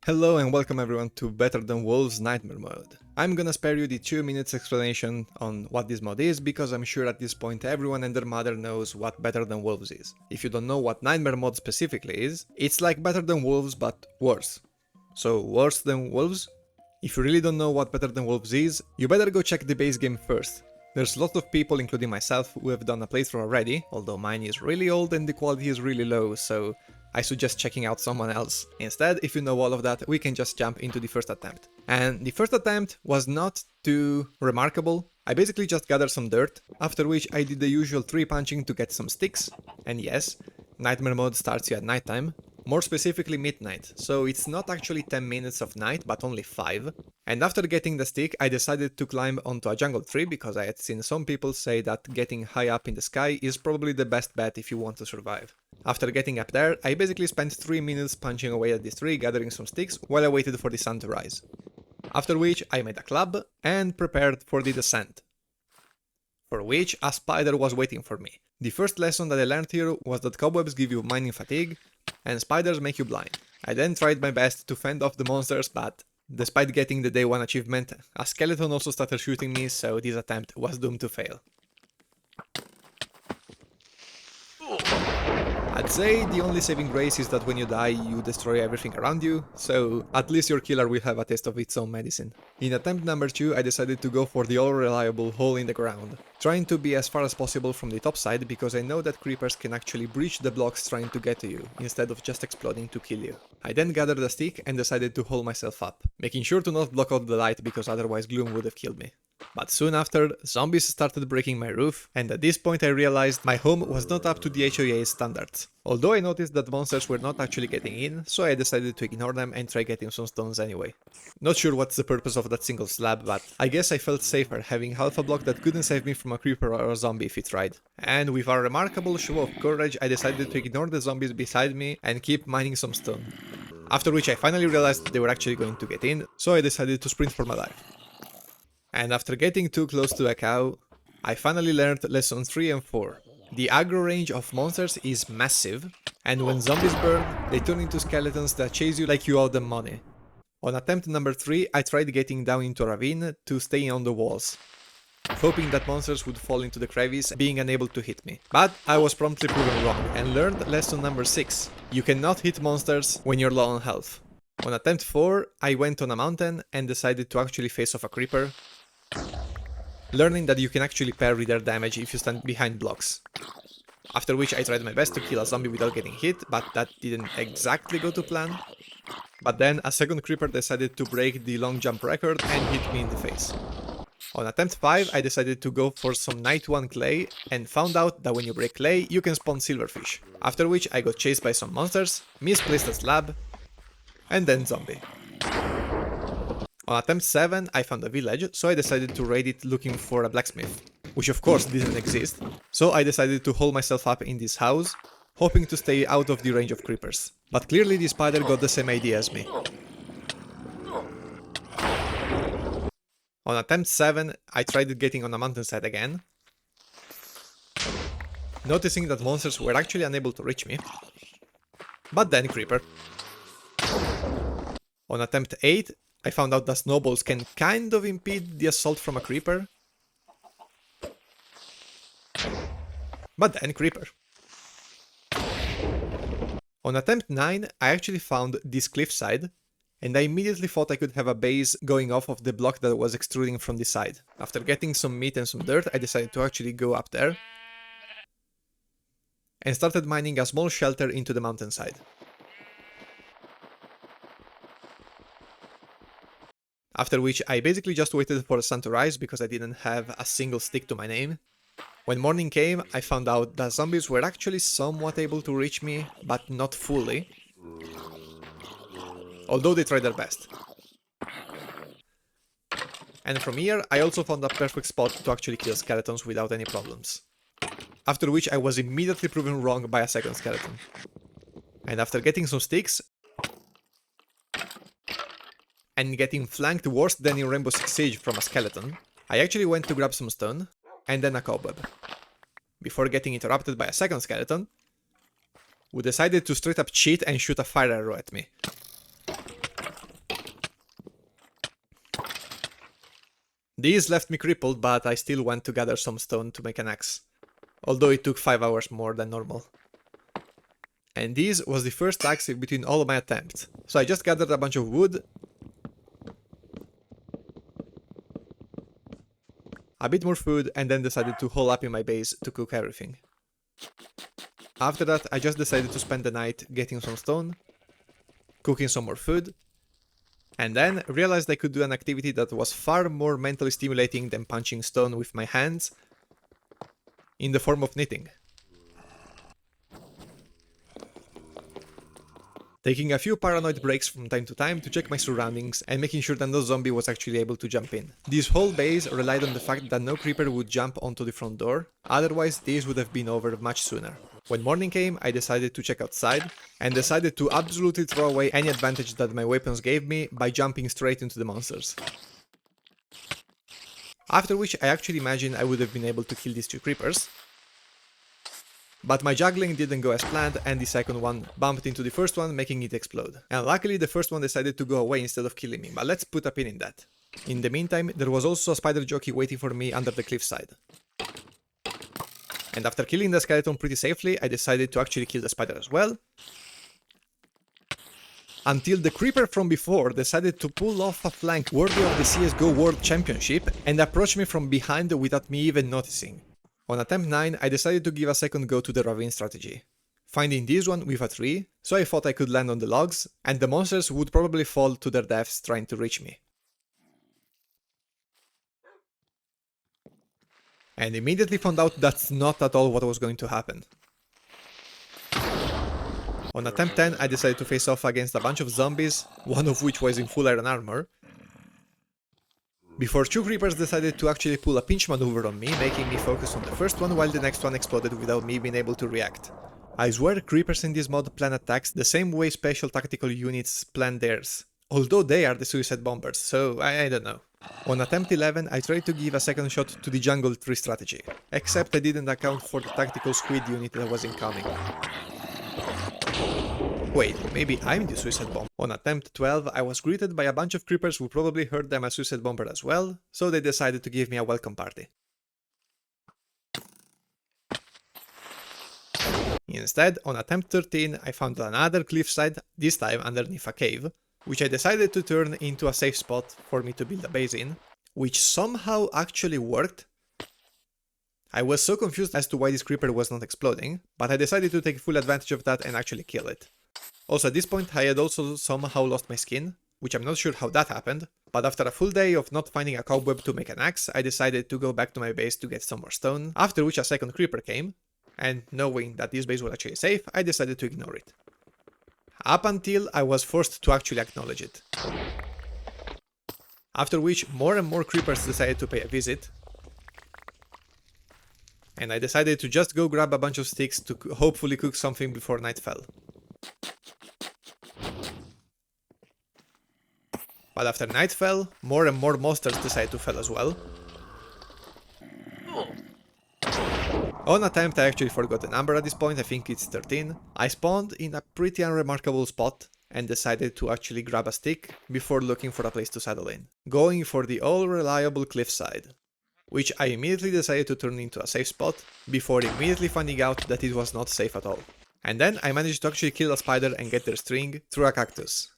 Hello and welcome everyone to Better Than Wolves Nightmare Mode. I'm gonna spare you the 2 minutes explanation on what this mod is because I'm sure at this point everyone and their mother knows what Better Than Wolves is. If you don't know what Nightmare Mode specifically is, it's like Better Than Wolves but worse. So worse than Wolves? If you really don't know what Better Than Wolves is, you better go check the base game first. There's a lot of people, including myself, who have done a playthrough already, although mine is really old and the quality is really low, so I suggest checking out someone else. Instead, if you know all of that, we can just jump into the first attempt. And the first attempt was not too remarkable. I basically just gathered some dirt, after which I did the usual tree punching to get some sticks, and yes, Nightmare Mode starts you at nighttime. More specifically midnight, so it's not actually 10 minutes of night, but only 5. And after getting the stick, I decided to climb onto a jungle tree because I had seen some people say that getting high up in the sky is probably the best bet if you want to survive. After getting up there, I basically spent 3 minutes punching away at this tree, gathering some sticks while I waited for the sun to rise. After which I made a club and prepared for the descent, for which a spider was waiting for me. The first lesson that I learned here was that cobwebs give you mining fatigue, and spiders make you blind. I then tried my best to fend off the monsters, but despite getting the day 1 achievement, a skeleton also started shooting me, so this attempt was doomed to fail. I'd say the only saving grace is that when you die, you destroy everything around you, so at least your killer will have a taste of its own medicine. In attempt number 2, I decided to go for the all-reliable hole in the ground, trying to be as far as possible from the top side because I know that creepers can actually breach the blocks trying to get to you, instead of just exploding to kill you. I then gathered a stick and decided to hold myself up, making sure to not block out the light because otherwise gloom would have killed me. But soon after, zombies started breaking my roof, and at this point I realized my home was not up to the HOA's standards. Although I noticed that monsters were not actually getting in, so I decided to ignore them and try getting some stones anyway. Not sure what's the purpose of that single slab, but I guess I felt safer having half a block that couldn't save me from a creeper or a zombie if it tried. And with a remarkable show of courage, I decided to ignore the zombies beside me and keep mining some stone. After which I finally realized they were actually going to get in, so I decided to sprint for my life. And after getting too close to a cow, I finally learned lesson 3 and 4. The aggro range of monsters is massive, and when zombies burn, they turn into skeletons that chase you like you owe them money. On attempt number 3, I tried getting down into a ravine to stay on the walls, hoping that monsters would fall into the crevice, being unable to hit me. But I was promptly proven wrong, and learned lesson number 6. You cannot hit monsters when you're low on health. On attempt 4, I went on a mountain and decided to actually face off a creeper, learning that you can actually parry their damage if you stand behind blocks. After which I tried my best to kill a zombie without getting hit, but that didn't exactly go to plan. But then a second creeper decided to break the long jump record and hit me in the face. On attempt 5 I decided to go for some night 1 clay and found out that when you break clay you can spawn silverfish. After which I got chased by some monsters, misplaced a slab, and then zombie. On attempt 7 I found a village, so I decided to raid it looking for a blacksmith, which of course didn't exist, so I decided to hold myself up in this house, hoping to stay out of the range of creepers. But clearly the spider got the same idea as me. On attempt 7 I tried getting on a mountainside again, noticing that monsters were actually unable to reach me, but then creeper. On attempt 8 I found out that snowballs can kind of impede the assault from a creeper, but then creeper. On attempt 9 I actually found this cliffside, and I immediately thought I could have a base going off of the block that was extruding from the side. After getting some meat and some dirt I decided to actually go up there, and started mining a small shelter into the mountainside. After which I basically just waited for the sun to rise because I didn't have a single stick to my name. When morning came, I found out that zombies were actually somewhat able to reach me, but not fully, although they tried their best. And from here, I also found a perfect spot to actually kill skeletons without any problems. After which I was immediately proven wrong by a second skeleton. And after getting some sticks, and getting flanked worse than in Rainbow Six Siege from a skeleton, I actually went to grab some stone, and then a cobweb, before getting interrupted by a second skeleton, who decided to straight up cheat and shoot a fire arrow at me. These left me crippled, but I still went to gather some stone to make an axe, although it took 5 hours more than normal. And this was the first axe between all of my attempts, so I just gathered a bunch of wood, a bit more food, and then decided to hole up in my base to cook everything. After that, I just decided to spend the night getting some stone, cooking some more food, and then realized I could do an activity that was far more mentally stimulating than punching stone with my hands, in the form of knitting. Taking a few paranoid breaks from time to time to check my surroundings and making sure that no zombie was actually able to jump in. This whole base relied on the fact that no creeper would jump onto the front door, otherwise this would have been over much sooner. When morning came, I decided to check outside, and decided to absolutely throw away any advantage that my weapons gave me by jumping straight into the monsters. After which I actually imagined I would have been able to kill these two creepers, but my juggling didn't go as planned and the second one bumped into the first one, making it explode. And luckily the first one decided to go away instead of killing me, but let's put a pin in that. In the meantime, there was also a spider jockey waiting for me under the cliffside. And after killing the skeleton pretty safely, I decided to actually kill the spider as well. Until the creeper from before decided to pull off a flank worthy of the CSGO World Championship and approach me from behind without me even noticing. On attempt 9, I decided to give a second go to the ravine strategy, finding this one with a tree, so I thought I could land on the logs, and the monsters would probably fall to their deaths trying to reach me. And immediately found out that's not at all what was going to happen. On attempt 10, I decided to face off against a bunch of zombies, one of which was in full iron armor, before two creepers decided to actually pull a pinch maneuver on me, making me focus on the first one while the next one exploded without me being able to react. I swear creepers in this mod plan attacks the same way special tactical units plan theirs, although they are the suicide bombers, so I don't know. On attempt 11, I tried to give a second shot to the jungle tree strategy, except I didn't account for the tactical squid unit that was incoming. Wait, maybe I'm the suicide bomber. On attempt 12, I was greeted by a bunch of creepers who probably heard I'm a suicide bomber as well, so they decided to give me a welcome party. Instead, on attempt 13, I found another cliffside, this time underneath a cave, which I decided to turn into a safe spot for me to build a base in, which somehow actually worked. I was so confused as to why this creeper was not exploding, but I decided to take full advantage of that and actually kill it. Also at this point I had also somehow lost my skin, which I'm not sure how that happened, but after a full day of not finding a cobweb to make an axe, I decided to go back to my base to get some more stone, after which a second creeper came, and knowing that this base was actually safe, I decided to ignore it. Up until I was forced to actually acknowledge it. After which more and more creepers decided to pay a visit, and I decided to just go grab a bunch of sticks to hopefully cook something before night fell. But after night fell, more and more monsters decided to fall as well. On attempt I actually forgot the number at this point, I think it's 13. I spawned in a pretty unremarkable spot and decided to actually grab a stick before looking for a place to settle in, going for the all-reliable cliffside, which I immediately decided to turn into a safe spot before immediately finding out that it was not safe at all. And then I managed to actually kill a spider and get their string through a cactus.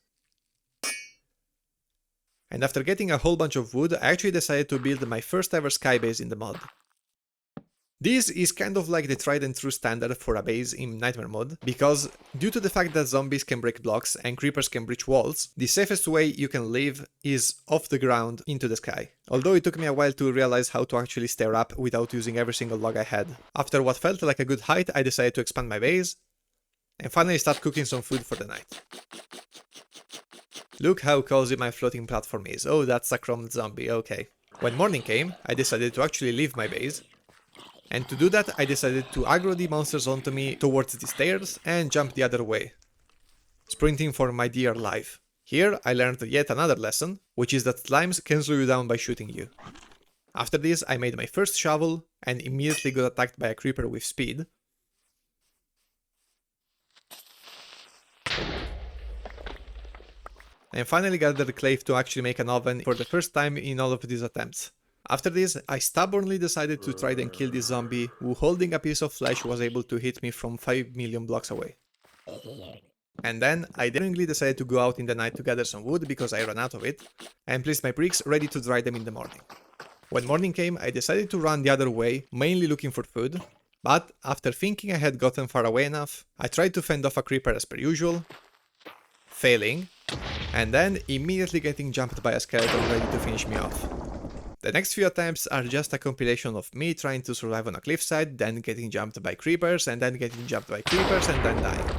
And after getting a whole bunch of wood, I actually decided to build my first ever sky base in the mod. This is kind of like the tried and true standard for a base in Nightmare mode, because due to the fact that zombies can break blocks and creepers can breach walls, the safest way you can live is off the ground into the sky. Although it took me a while to realize how to actually stare up without using every single log I had. After what felt like a good height, I decided to expand my base, and finally start cooking some food for the night. Look how cozy my floating platform is. Oh, that's a chromed zombie, okay. When morning came, I decided to actually leave my base. And to do that, I decided to aggro the monsters onto me towards the stairs and jump the other way, sprinting for my dear life. Here, I learned yet another lesson, which is that slimes can slow you down by shooting you. After this, I made my first shovel and immediately got attacked by a creeper with speed. And finally gathered clay to actually make an oven for the first time in all of these attempts. After this, I stubbornly decided to try and kill this zombie who, holding a piece of flesh, was able to hit me from 5 million blocks away. And then I daringly decided to go out in the night to gather some wood because I ran out of it, and placed my bricks ready to dry them in the morning. When morning came, I decided to run the other way, mainly looking for food, but after thinking I had gotten far away enough, I tried to fend off a creeper as per usual, failing, and then immediately getting jumped by a skeleton ready to finish me off. The next few attempts are just a compilation of me trying to survive on a cliffside, then getting jumped by creepers, and then getting jumped by creepers, and then dying.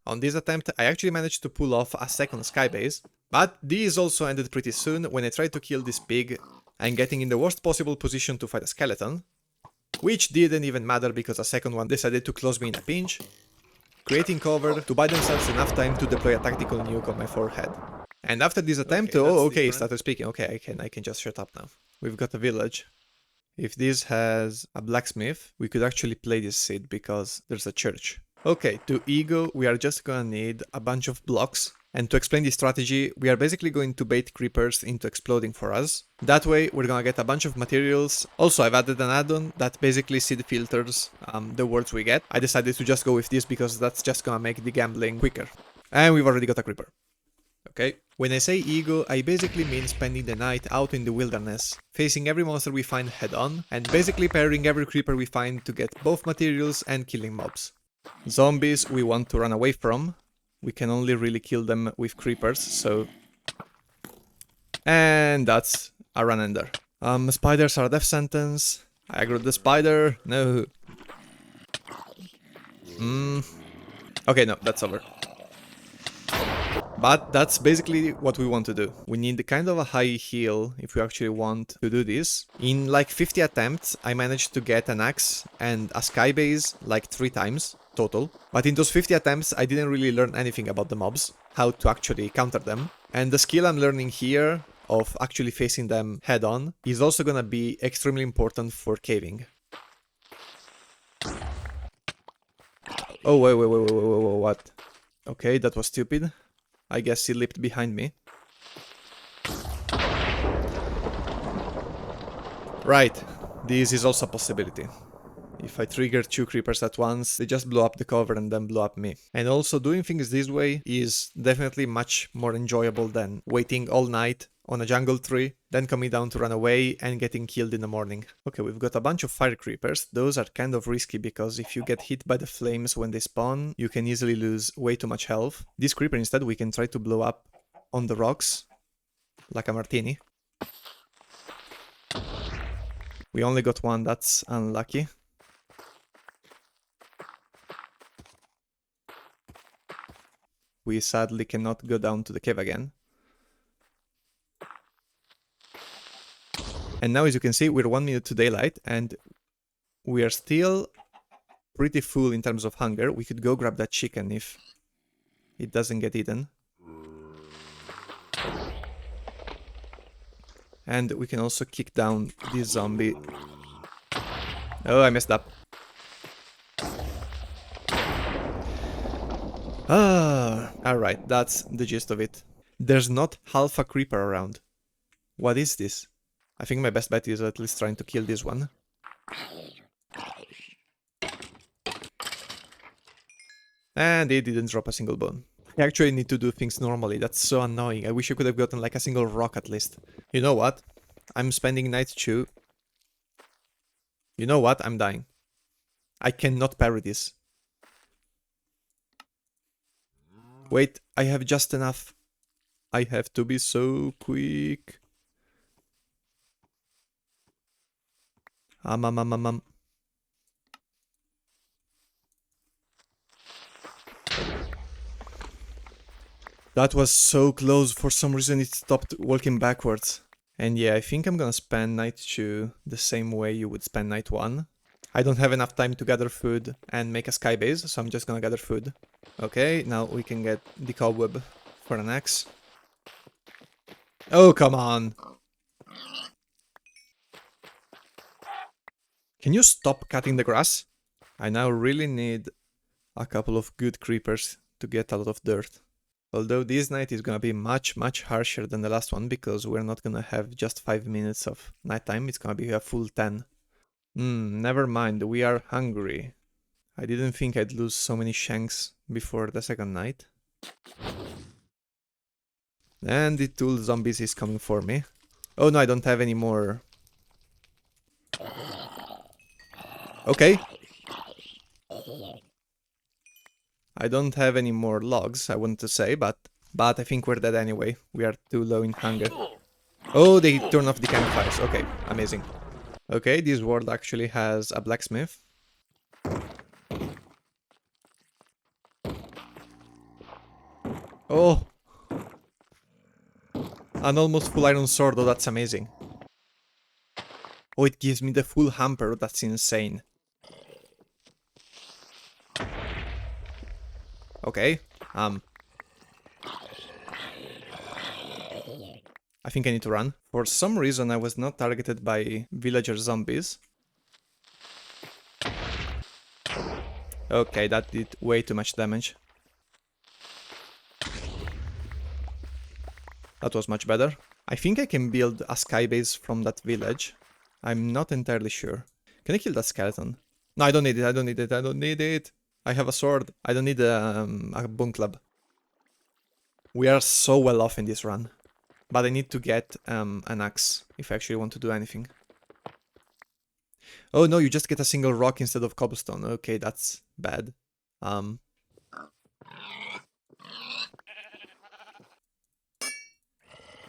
On this attempt, I actually managed to pull off a second skybase, but these also ended pretty soon when I tried to kill this pig and getting in the worst possible position to fight a skeleton, which didn't even matter because a second one decided to close me in a pinch, creating cover to buy themselves enough time to deploy a tactical nuke on my forehead. And after this attempt, he started speaking. Okay, I can just shut up now. We've got a village. If this has a blacksmith, we could actually play this seed because there's a church. Okay, to ego, we are just gonna need a bunch of blocks. And to explain this strategy, we are basically going to bait creepers into exploding for us. That way, we're gonna get a bunch of materials. Also, I've added an add-on that basically seed filters the words we get. I decided to just go with this because that's just gonna make the gambling quicker. And we've already got a creeper. Okay. When I say ego, I basically mean spending the night out in the wilderness, facing every monster we find head on, and basically parrying every creeper we find to get both materials and killing mobs. Zombies we want to run away from. We can only really kill them with creepers, so... And that's a run-ender. Spiders are a death sentence. I aggroed the spider. No. Okay, no, that's over. But that's basically what we want to do. We need kind of a high heal if we actually want to do this. In like 50 attempts, I managed to get an axe and a skybase like 3 times total. But in those 50 attempts, I didn't really learn anything about the mobs, how to actually counter them. And the skill I'm learning here of actually facing them head on is also gonna be extremely important for caving. Oh, wait, what? Okay, that was stupid. I guess he leaped behind me. Right, this is also a possibility. If I trigger 2 creepers at once, they just blow up the cover and then blow up me. And also doing things this way is definitely much more enjoyable than waiting all night on a jungle tree, then coming down to run away and getting killed in the morning. Okay, we've got a bunch of fire creepers. Those are kind of risky because if you get hit by the flames when they spawn, you can easily lose way too much health. This creeper instead we can try to blow up on the rocks, like a martini. We only got one, that's unlucky. We sadly cannot go down to the cave again. And now, as you can see, we're 1 minute to daylight, and we are still pretty full in terms of hunger. We could go grab that chicken if it doesn't get eaten. And we can also kick down this zombie. Oh, I messed up. Alright, that's the gist of it. There's not half a creeper around. What is this? I think my best bet is at least trying to kill this one. And it didn't drop a single bone. I actually need to do things normally, that's so annoying. I wish I could have gotten like a single rock at least. You know what? I'm spending night 2. You know what? I'm dying. I cannot parry this. Wait, I have just enough. I have to be so quick. That was so close, for some reason it stopped walking backwards. And yeah, I think I'm gonna spend night 2 the same way you would spend night 1. I don't have enough time to gather food and make a skybase, so I'm just gonna gather food. Okay, now we can get the cobweb for an axe. Oh, come on! Can you stop cutting the grass? I now really need a couple of good creepers to get a lot of dirt. Although this night is gonna be much harsher than the last one because we're not gonna have just 5 minutes of nighttime, it's gonna be a full 10. Never mind, we are hungry. I didn't think I'd lose so many shanks before the second night. And the tool zombies is coming for me. Oh no, I don't have any more. Okay. I don't have any more logs, I wanted to say, but I think we're dead anyway. We are too low in hunger. Oh, they turn off the campfires. Okay, amazing. Okay, this world actually has a blacksmith. Oh! An almost full iron sword, oh that's amazing. Oh, it gives me the full hamper, that's insane. Okay, I think I need to run. For some reason I was not targeted by villager zombies. Okay, that did way too much damage. That was much better. I think I can build a sky base from that village. I'm not entirely sure. Can I kill that skeleton? No, I don't need it, I don't need it, I don't need it. I have a sword. I don't need a bone club. We are so well off in this run. But I need to get an axe if I actually want to do anything. Oh no, you just get a single rock instead of cobblestone. Okay, that's bad. And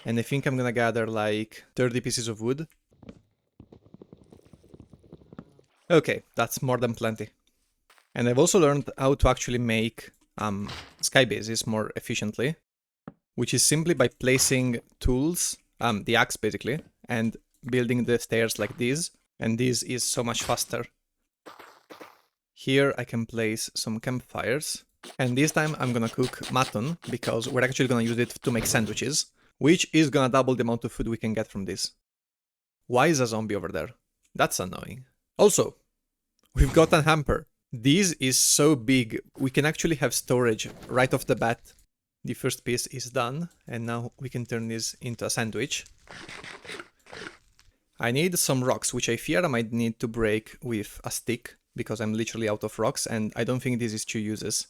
I think I'm gonna gather like 30 pieces of wood. Okay, that's more than plenty. And I've also learned how to actually make sky bases more efficiently, which is simply by placing tools, the axe basically, and building the stairs like this, and this is so much faster. Here I can place some campfires, and this time I'm gonna cook mutton, because we're actually gonna use it to make sandwiches, which is gonna double the amount of food we can get from this. Why is a zombie over there? That's annoying. Also, we've got a hamper. This is so big, we can actually have storage right off the bat. The first piece is done, and now we can turn this into a sandwich. I need some rocks, which I fear I might need to break with a stick, because I'm literally out of rocks, and I don't think this is 2 uses.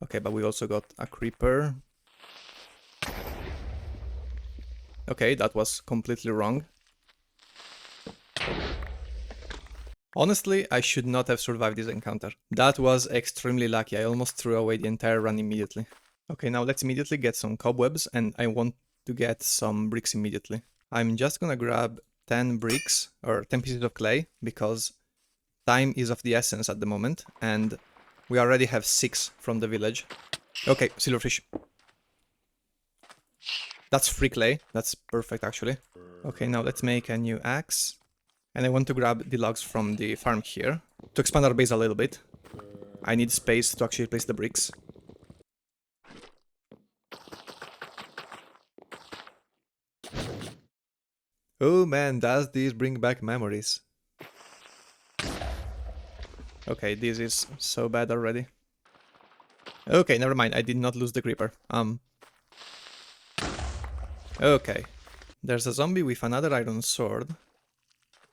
Okay, but we also got a creeper. Okay, that was completely wrong. Honestly, I should not have survived this encounter. That was extremely lucky, I almost threw away the entire run immediately. Okay, now let's immediately get some cobwebs, and I want to get some bricks immediately. I'm just gonna grab 10 bricks, or 10 pieces of clay, because time is of the essence at the moment, and we already have 6 from the village. Okay, silverfish. That's free clay, that's perfect actually. Okay, now let's make a new axe. And I want to grab the logs from the farm here, to expand our base a little bit. I need space to actually place the bricks. Oh man, does this bring back memories. Okay, this is so bad already. Okay, never mind, I did not lose the creeper. Okay. There's a zombie with another iron sword.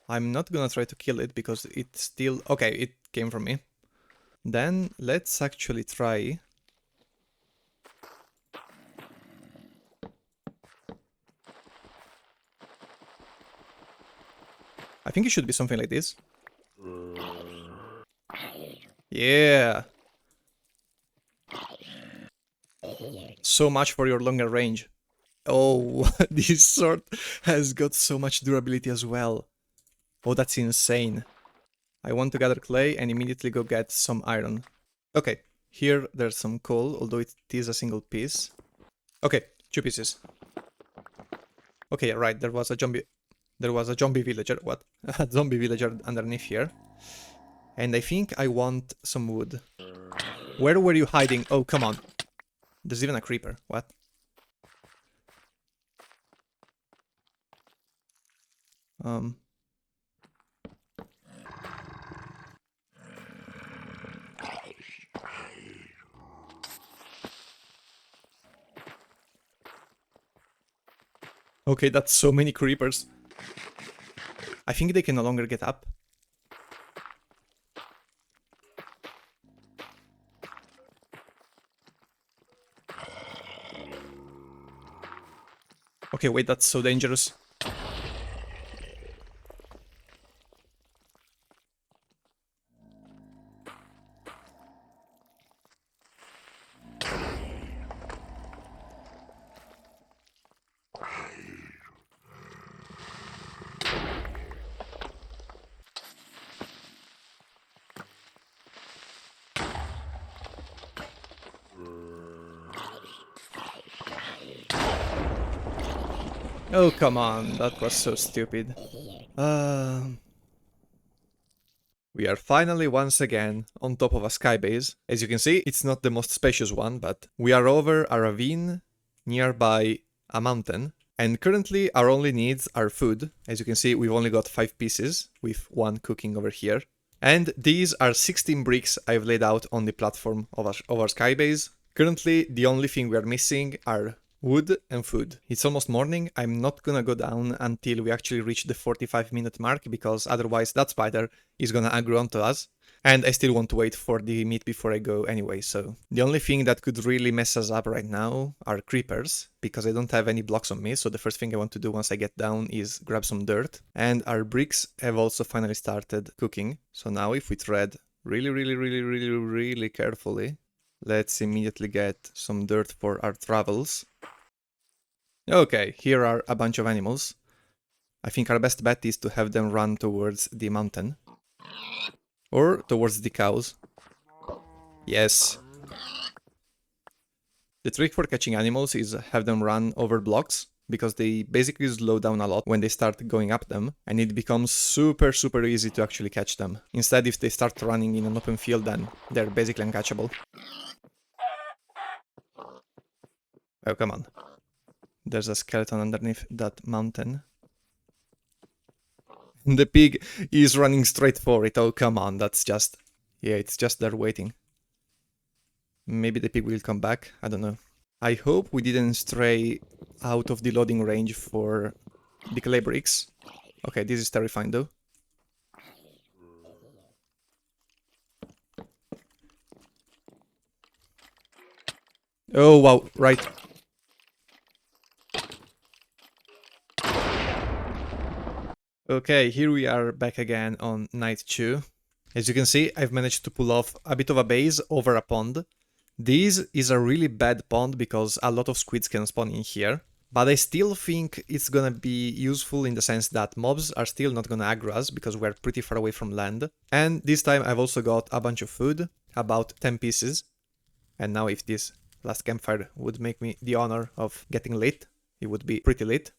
I'm not gonna try to kill it because it still... Okay, it came from me. Then let's actually try... I think it should be something like this. Yeah! So much for your longer range. Oh, this sword has got so much durability as well. Oh, that's insane. I want to gather clay and immediately go get some iron. Okay, here there's some coal, although it is a single piece. Okay, 2 pieces. Okay, right, there was a zombie villager, what? A zombie villager underneath here. And I think I want some wood. Where were you hiding? Oh, come on. There's even a creeper, what? Okay, that's so many creepers. I think they can no longer get up. Okay, wait, that's so dangerous. Oh, come on, that was so stupid. We are finally once again on top of a sky base. As you can see, it's not the most spacious one, but we are over a ravine nearby a mountain. And currently our only needs are food. As you can see, we've only got 5 pieces, with 1 cooking over here. And these are 16 bricks I've laid out on the platform of our sky base. Currently, the only thing we are missing are wood and food. It's almost morning. I'm not gonna go down until we actually reach the 45-minute mark, because otherwise that spider is gonna aggro onto us. And I still want to wait for the meat before I go anyway, so... The only thing that could really mess us up right now are creepers, because I don't have any blocks on me, so the first thing I want to do once I get down is grab some dirt. And our bricks have also finally started cooking, so now if we tread really carefully, let's immediately get some dirt for our travels. Okay, here are a bunch of animals. I think our best bet is to have them run towards the mountain. Or towards the cows. Yes. The trick for catching animals is have them run over blocks, because they basically slow down a lot when they start going up them, and it becomes super easy to actually catch them. Instead, if they start running in an open field, then they're basically uncatchable. Oh, come on. There's a skeleton underneath that mountain. The pig is running straight for it. Oh, come on, that's just... Yeah, it's just there waiting. Maybe the pig will come back, I don't know. I hope we didn't stray out of the loading range for the clay bricks. Okay, this is terrifying though. Oh wow, right. Okay, here we are back again on night 2. As you can see, I've managed to pull off a bit of a base over a pond. This is a really bad pond because a lot of squids can spawn in here. But I still think it's gonna be useful in the sense that mobs are still not gonna aggro us because we're pretty far away from land. And this time I've also got a bunch of food, about 10 pieces. And now if this last campfire would make me the honor of getting lit, it would be pretty lit.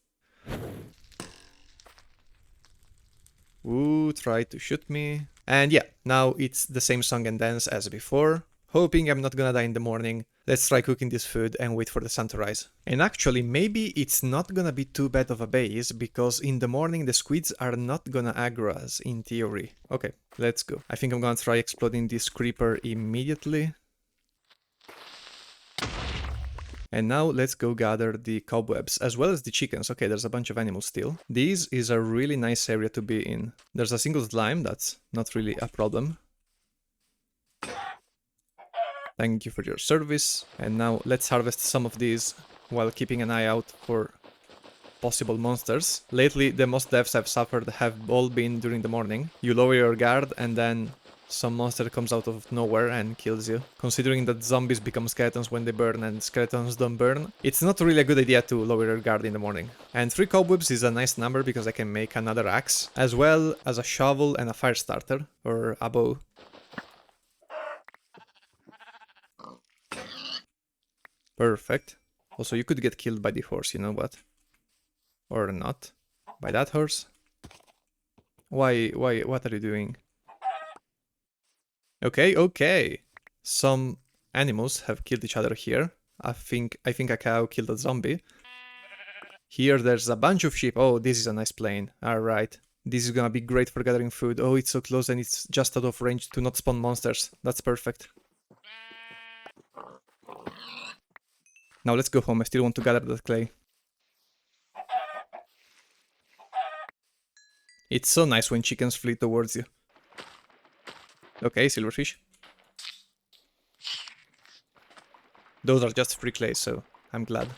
Ooh, try to shoot me. And yeah, now it's the same song and dance as before. Hoping I'm not gonna die in the morning. Let's try cooking this food and wait for the sun to rise. And actually, maybe it's not gonna be too bad of a base, because in the morning the squids are not gonna aggro us, in theory. Okay, let's go. I think I'm gonna try exploding this creeper immediately. And now let's go gather the cobwebs, as well as the chickens. Okay, there's a bunch of animals still. This is a really nice area to be in. There's a single slime, that's not really a problem. Thank you for your service. And now let's harvest some of these while keeping an eye out for possible monsters. Lately, the most deaths I've suffered have all been during the morning. You lower your guard and then some monster comes out of nowhere and kills you. Considering that zombies become skeletons when they burn and skeletons don't burn, it's not really a good idea to lower your guard in the morning. And 3 cobwebs is a nice number because I can make another axe, as well as a shovel and a fire starter, or a bow. Perfect. Also, you could get killed by the horse, you know what? Or not. By that horse? Why, what are you doing? Okay. Some animals have killed each other here. I think a cow killed a zombie. Here there's a bunch of sheep. Oh, this is a nice plain. Alright. This is gonna be great for gathering food. Oh, it's so close and it's just out of range to not spawn monsters. That's perfect. Now let's go home. I still want to gather that clay. It's so nice when chickens flee towards you. Okay, silverfish. Those are just free clays, so I'm glad.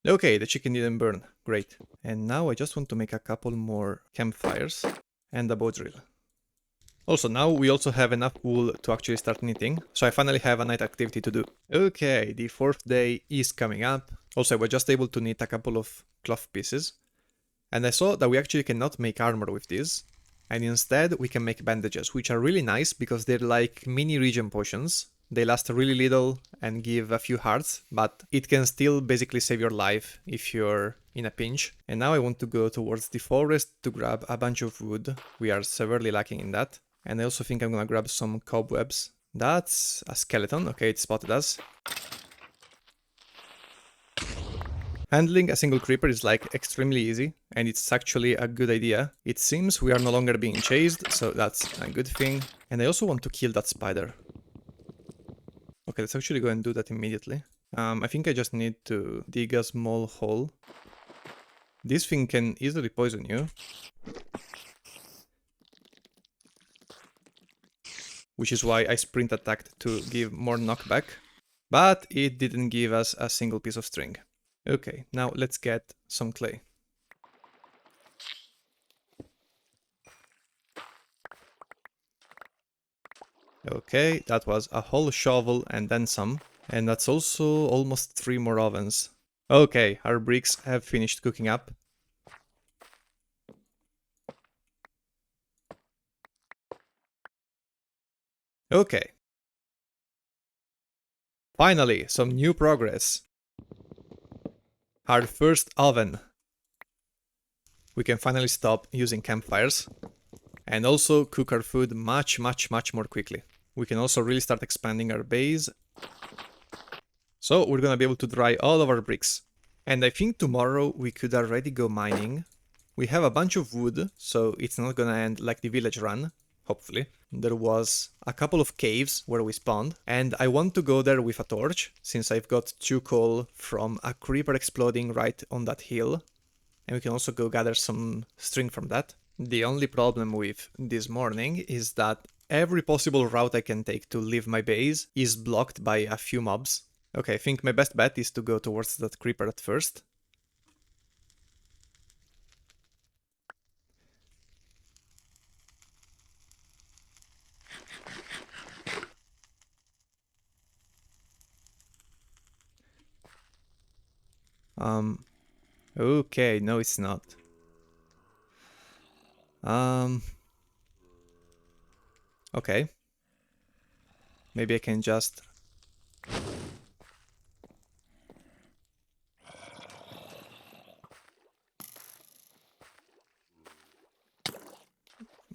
Okay, the chicken didn't burn. Great. And now I just want to make a couple more campfires and a bow drill. Also, now we also have enough wool to actually start knitting, so I finally have a night activity to do. Okay, the 4th day is coming up. Also, I was just able to knit a couple of cloth pieces, and I saw that we actually cannot make armor with these, and instead we can make bandages, which are really nice because they're like mini regen potions. They last really little and give a few hearts, but it can still basically save your life if you're in a pinch. And now I want to go towards the forest to grab a bunch of wood. We are severely lacking in that. And I also think I'm gonna grab some cobwebs. That's a skeleton. Okay, it spotted us. Handling a single creeper is like extremely easy, and it's actually a good idea. It seems we are no longer being chased, so that's a good thing. And I also want to kill that spider. Okay, let's actually go and do that immediately. I think I just need to dig a small hole. This thing can easily poison you, which is why I sprint attacked to give more knockback. But it didn't give us a single piece of string. Okay, now let's get some clay. Okay, that was a whole shovel and then some. And that's also almost 3 more ovens. Okay, our bricks have finished cooking up. Okay. Finally, some new progress. Our first oven. We can finally stop using campfires. And also cook our food much more quickly. We can also really start expanding our base. So we're gonna be able to dry all of our bricks. And I think tomorrow we could already go mining. We have a bunch of wood, so it's not gonna end like the village run, hopefully. There was a couple of caves where we spawned, and I want to go there with a torch, since I've got 2 coal from a creeper exploding right on that hill. And we can also go gather some string from that. The only problem with this morning is that every possible route I can take to leave my base is blocked by a few mobs. Okay, I think my best bet is to go towards that creeper at first. Okay, no it's not. Okay. Maybe I can just...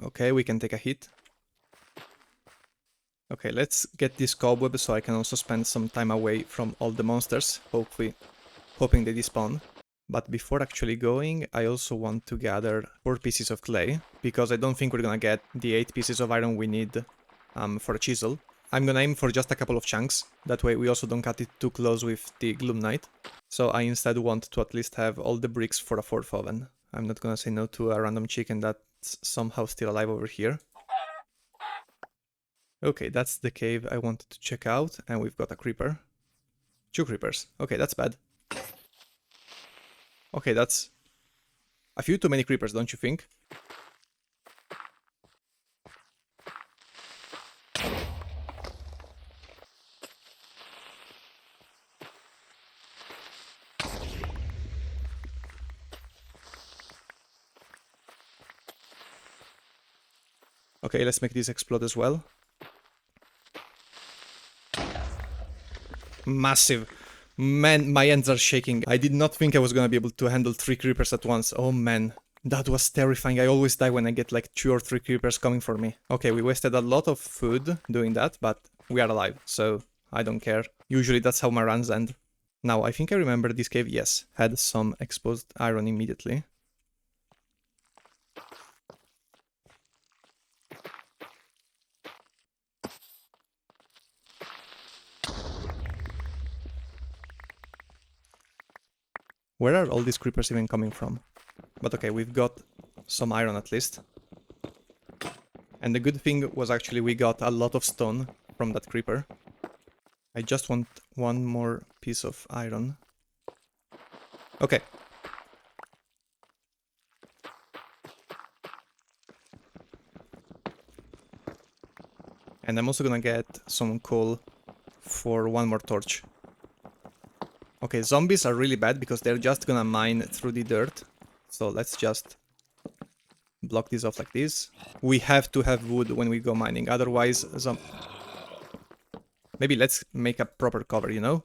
Okay, we can take a hit. Okay, let's get this cobweb so I can also spend some time away from all the monsters, hoping they despawn. But before actually going, I also want to gather 4 pieces of clay, because I don't think we're gonna get the 8 pieces of iron we need for a chisel. I'm gonna aim for just a couple of chunks, that way we also don't cut it too close with the Gloom Knight. So I instead want to at least have all the bricks for a 4th oven. I'm not gonna say no to a random chicken that's somehow still alive over here. Okay, that's the cave I wanted to check out, and we've got a creeper. 2 creepers. Okay, that's bad. Okay, that's a few too many creepers, don't you think? Okay, let's make this explode as well. Massive. Man, my hands are shaking. I did not think I was gonna be able to handle 3 creepers at once. Oh man. That was terrifying. I always die when I get like 2 or 3 creepers coming for me. Okay, we wasted a lot of food doing that, but we are alive, so I don't care. Usually that's how my runs end. Now, I think I remember this cave, yes, had some exposed iron immediately. Where are all these creepers even coming from? But okay, we've got some iron at least. And the good thing was actually we got a lot of stone from that creeper. I just want one more piece of iron. Okay. And I'm also gonna get some coal for one more torch. Okay, zombies are really bad because they're just gonna mine through the dirt. So let's just block these off like this. We have to have wood when we go mining, otherwise maybe let's make a proper cover, you know?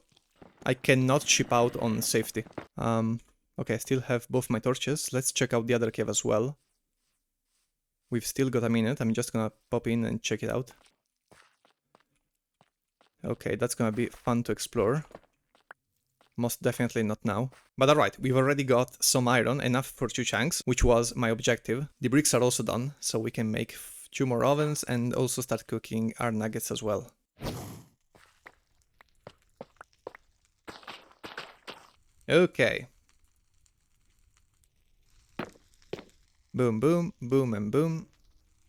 I cannot ship out on safety. Okay, I still have both my torches. Let's check out the other cave as well. We've still got a minute. I'm just gonna pop in and check it out. Okay, that's gonna be fun to explore. Most definitely not now. But alright, we've already got some iron, enough for 2 chunks, which was my objective. The bricks are also done, so we can make 2 more ovens and also start cooking our nuggets as well. Okay. Boom, boom, boom, and boom.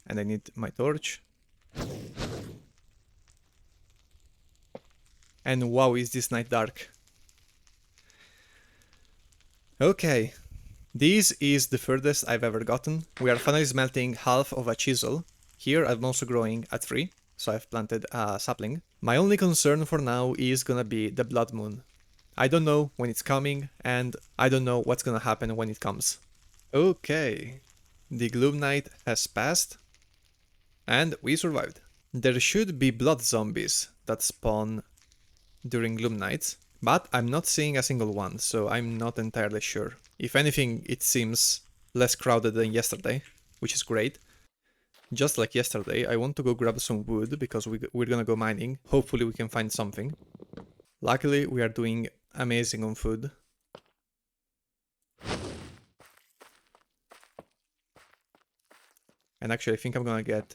And I need my torch. And wow, is this night dark. Okay. This is the furthest I've ever gotten. We are finally smelting half of a chisel. Here I'm also growing a tree, so I've planted a sapling. My only concern for now is gonna be the blood moon. I don't know when it's coming, and I don't know what's gonna happen when it comes. Okay, the gloom night has passed, and we survived. There should be blood zombies that spawn during gloom nights, but I'm not seeing a single one, so I'm not entirely sure. If anything, it seems less crowded than yesterday, which is great. Just like yesterday, I want to go grab some wood because we're gonna go mining. Hopefully we can find something. Luckily, we are doing amazing on food. And actually, I think I'm gonna get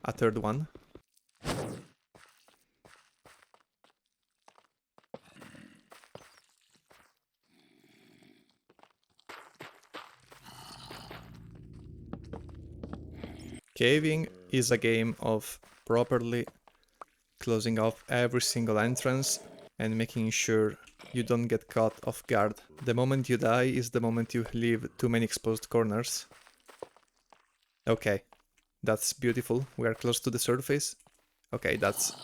a third one. Caving is a game of properly closing off every single entrance and making sure you don't get caught off guard. The moment you die is the moment you leave too many exposed corners. Okay, that's beautiful. We are close to the surface. Okay, that's...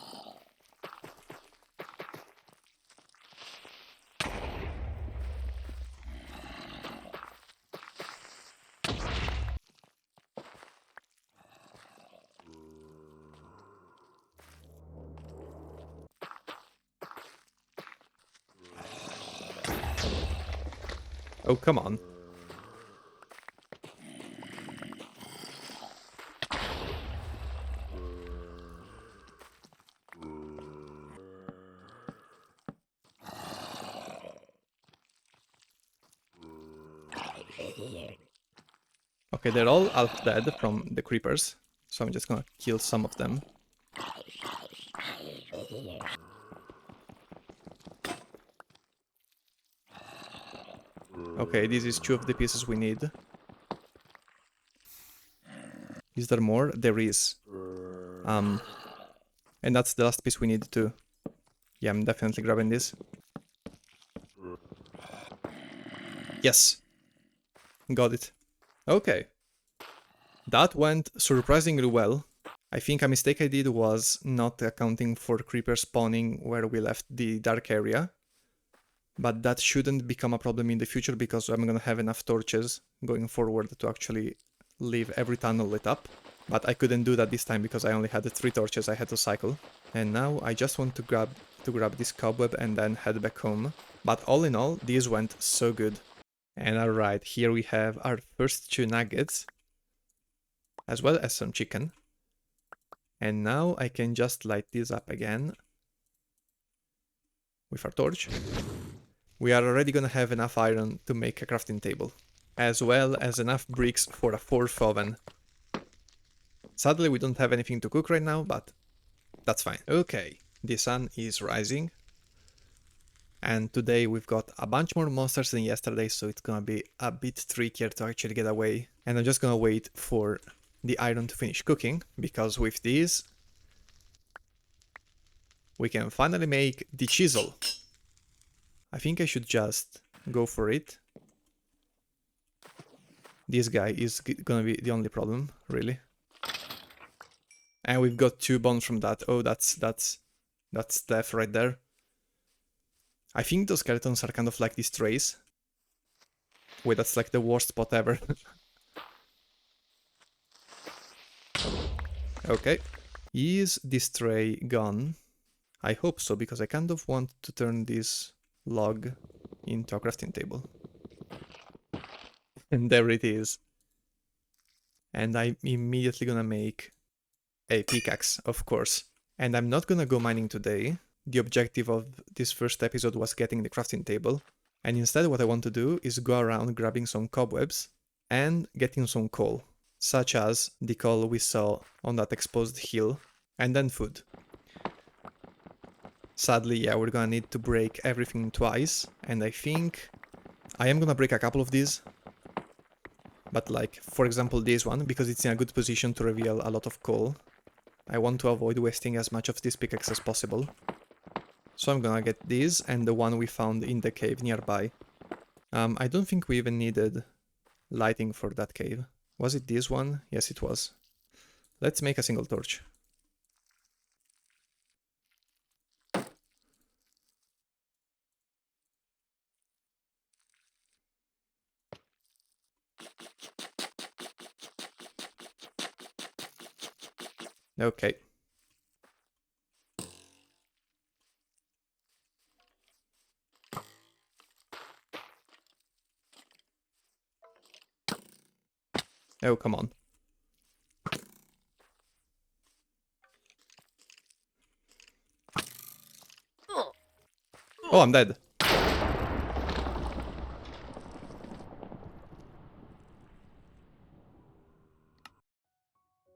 Oh, come on. Okay, they're all half dead from the creepers, so I'm just gonna kill some of them. Okay, this is 2 of the pieces we need. Is there more? There is. And that's the last piece we need too. Yeah, I'm definitely grabbing this. Yes! Got it. Okay. That went surprisingly well. I think a mistake I did was not accounting for creepers spawning where we left the dark area. But that shouldn't become a problem in the future because I'm gonna have enough torches going forward to actually leave every tunnel lit up. But I couldn't do that this time because I only had 3 torches I had to cycle. And now I just want to grab this cobweb and then head back home. But all in all, these went so good. And alright, here we have our first 2 nuggets, as well as some chicken. And now I can just light this up again with our torch. We are already gonna have enough iron to make a crafting table, as well as enough bricks for a 4th oven. Sadly, we don't have anything to cook right now, but that's fine. Okay, the sun is rising. And today we've got a bunch more monsters than yesterday, so it's gonna be a bit trickier to actually get away. And I'm just gonna wait for the iron to finish cooking, because with these we can finally make the chisel. I think I should just go for it. This guy is gonna be the only problem, really. And we've got 2 bones from that. Oh, that's death right there. I think those skeletons are kind of like these trays. Wait, that's like the worst spot ever. Okay. Is this tray gone? I hope so, because I kind of want to turn this log into a crafting table. And there it is. And I'm immediately gonna make a pickaxe, of course. And I'm not gonna go mining today. The objective of this first episode was getting the crafting table. And instead what I want to do is go around grabbing some cobwebs and getting some coal, such as the coal we saw on that exposed hill, and then food. Sadly, yeah, we're gonna need to break everything twice, and I think I am gonna break a couple of these. But like, for example, this one, because it's in a good position to reveal a lot of coal. I want to avoid wasting as much of this pickaxe as possible. So I'm gonna get this and the one we found in the cave nearby. I don't think we even needed lighting for that cave. Was it this one? Yes, it was. Let's make a single torch. Okay. Oh, come on. Oh, I'm dead.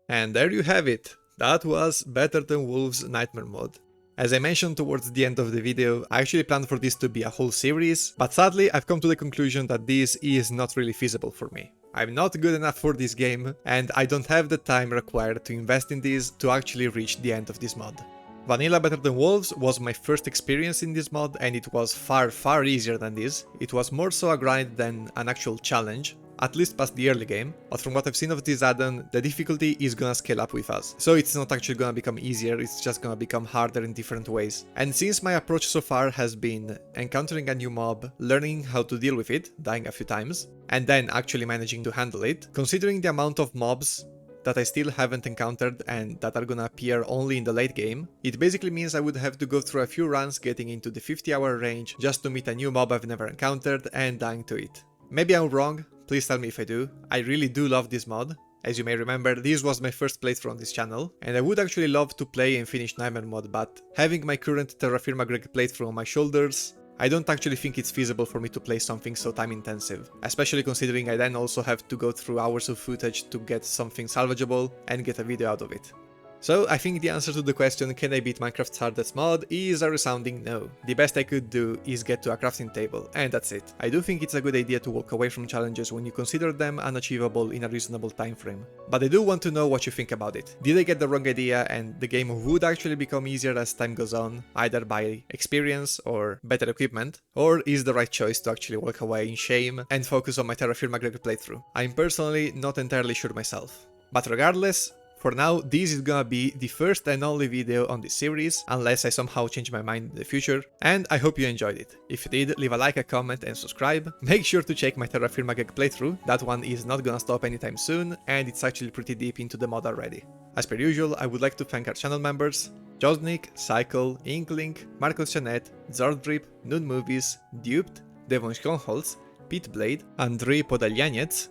And there you have it. That was Better Than Wolves Nightmare mod. As I mentioned towards the end of the video, I actually planned for this to be a whole series, but sadly I've come to the conclusion that this is not really feasible for me. I'm not good enough for this game, and I don't have the time required to invest in this to actually reach the end of this mod. Vanilla Better Than Wolves was my first experience in this mod, and it was far easier than this. It was more so a grind than an actual challenge, at least past the early game, but from what I've seen of this add-on, the difficulty is gonna scale up with us. So it's not actually gonna become easier, it's just gonna become harder in different ways. And since my approach so far has been encountering a new mob, learning how to deal with it, dying a few times, and then actually managing to handle it, considering the amount of mobs that I still haven't encountered and that are gonna appear only in the late game, it basically means I would have to go through a few runs getting into the 50-hour range just to meet a new mob I've never encountered and dying to it. Maybe I'm wrong, please tell me if I do. I really do love this mod. As you may remember, this was my first playthrough on this channel, and I would actually love to play and finish Nightmare mod, but having my current Terra Firma Greg playthrough on my shoulders, I don't actually think it's feasible for me to play something so time intensive, especially considering I then also have to go through hours of footage to get something salvageable and get a video out of it. So I think the answer to the question, can I beat Minecraft's hardest mod, is a resounding no. The best I could do is get to a crafting table, and that's it. I do think it's a good idea to walk away from challenges when you consider them unachievable in a reasonable time frame. But I do want to know what you think about it. Did I get the wrong idea and the game would actually become easier as time goes on, either by experience or better equipment? Or is the right choice to actually walk away in shame and focus on my Terra Firma Greg playthrough? I'm personally not entirely sure myself. But regardless, for now, this is gonna be the first and only video on this series, unless I somehow change my mind in the future, and I hope you enjoyed it. If you did, leave a like, a comment and subscribe. Make sure to check my Terra Firma Gag playthrough, that one is not gonna stop anytime soon, and it's actually pretty deep into the mod already. As per usual, I would like to thank our channel members: Josnik, Cycle, Inkling, Marcos Janet, Zordrip, Noon Movies, Duped, Devon Schonholz, Pete Blade, Andrei Podalianets,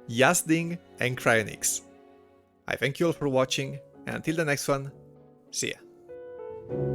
Yasding, and Cryonix. I thank you all for watching, and until the next one, see ya.